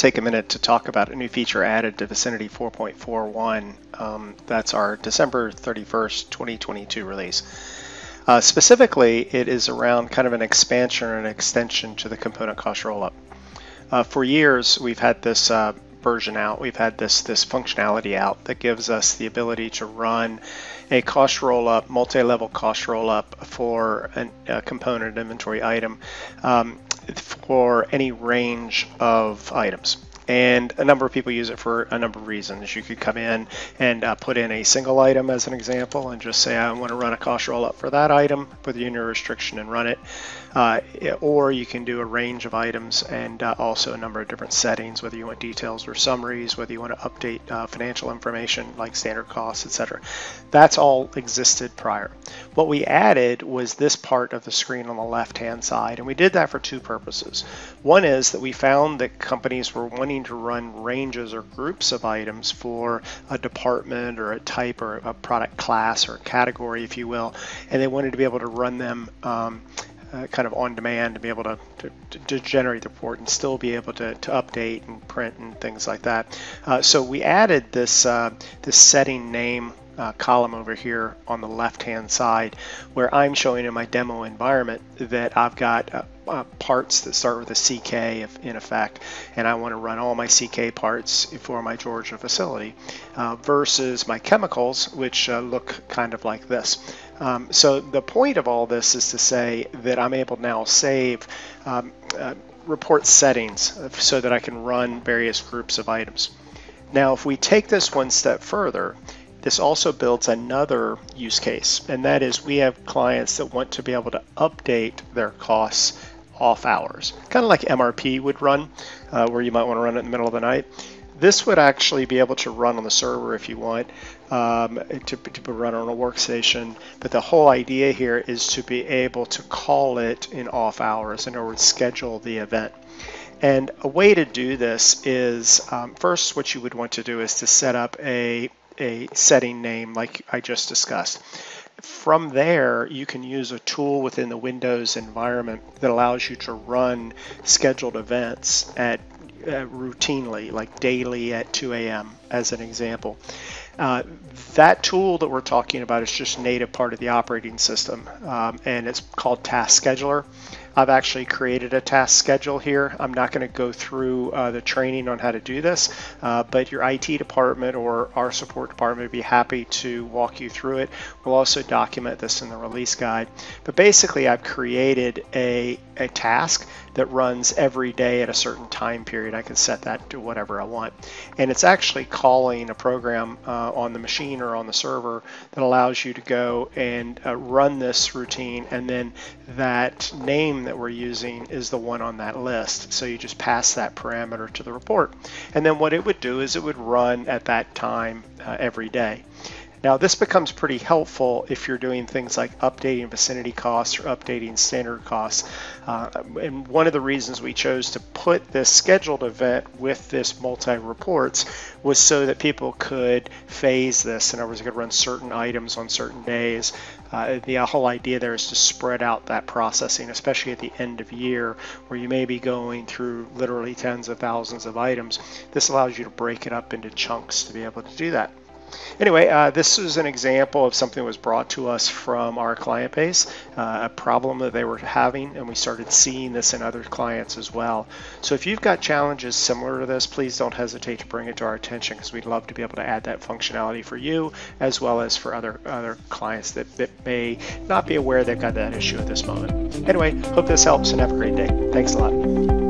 take a minute to talk about a new feature added to Vicinity 4.41. That's our December 31st, 2022 release. Specifically, it is around kind of an expansion or an extension to the Component Cost Rollup. For years, we've had this version out. We've had this functionality out that gives us the ability to run a cost rollup, multi-level cost rollup for a component inventory item for any range of items. And a number of people use it for a number of reasons. You could come in and put in a single item as an example and just say, I want to run a cost rollup for that item, put the unit restriction and run it. Or you can do a range of items and also a number of different settings, whether you want details or summaries, whether you want to update financial information like standard costs, etc. That's all existed prior. What we added was this part of the screen on the left-hand side, and we did that for two purposes. One is that we found that companies were wanting to run ranges or groups of items for a department or a type or a product class or a category, if you will, and they wanted to be able to run them kind of on demand, to be able to generate the report and still be able to update and print and things like that. So we added this setting name column over here on the left-hand side, where I'm showing in my demo environment that I've got parts that start with a CK in effect, and I want to run all my CK parts for my Georgia facility versus my chemicals, which look kind of like this. So the point of all this is to say that I'm able to now save report settings so that I can run various groups of items. Now, if we take this one step further, this also builds another use case, and that is we have clients that want to be able to update their costs off hours, kind of like MRP would run, where you might want to run it in the middle of the night. This would actually be able to run on the server if you want, to run on a workstation, but the whole idea here is to be able to call it in off hours, in other words, schedule the event. And a way to do this is, first what you would want to do is to set up a setting name like I just discussed. From there, you can use a tool within the Windows environment that allows you to run scheduled events at routinely, like daily at 2 a.m. as an example. That tool that we're talking about is just native part of the operating system, and it's called Task Scheduler. I've actually created a task schedule here. I'm not going to go through the training on how to do this, but your IT department or our support department would be happy to walk you through it. We'll also document this in the release guide. But basically, I've created a task that runs every day at a certain time period. I can set that to whatever I want. And it's actually calling a program on the machine or on the server that allows you to go and run this routine, and then that name that we're using is the one on that list. So you just pass that parameter to the report. And then what it would do is it would run at that time every day. Now, this becomes pretty helpful if you're doing things like updating vicinity costs or updating standard costs. And one of the reasons we chose to put this scheduled event with this multi-reports was so that people could phase this. In other words, they could run certain items on certain days. The whole idea there is to spread out that processing, especially at the end of year where you may be going through literally tens of thousands of items. This allows you to break it up into chunks to be able to do that. Anyway, this is an example of something that was brought to us from our client base, a problem that they were having, and we started seeing this in other clients as well. So if you've got challenges similar to this, please don't hesitate to bring it to our attention, because we'd love to be able to add that functionality for you as well as for other clients that may not be aware they've got that issue at this moment. Anyway, hope this helps and have a great day. Thanks a lot.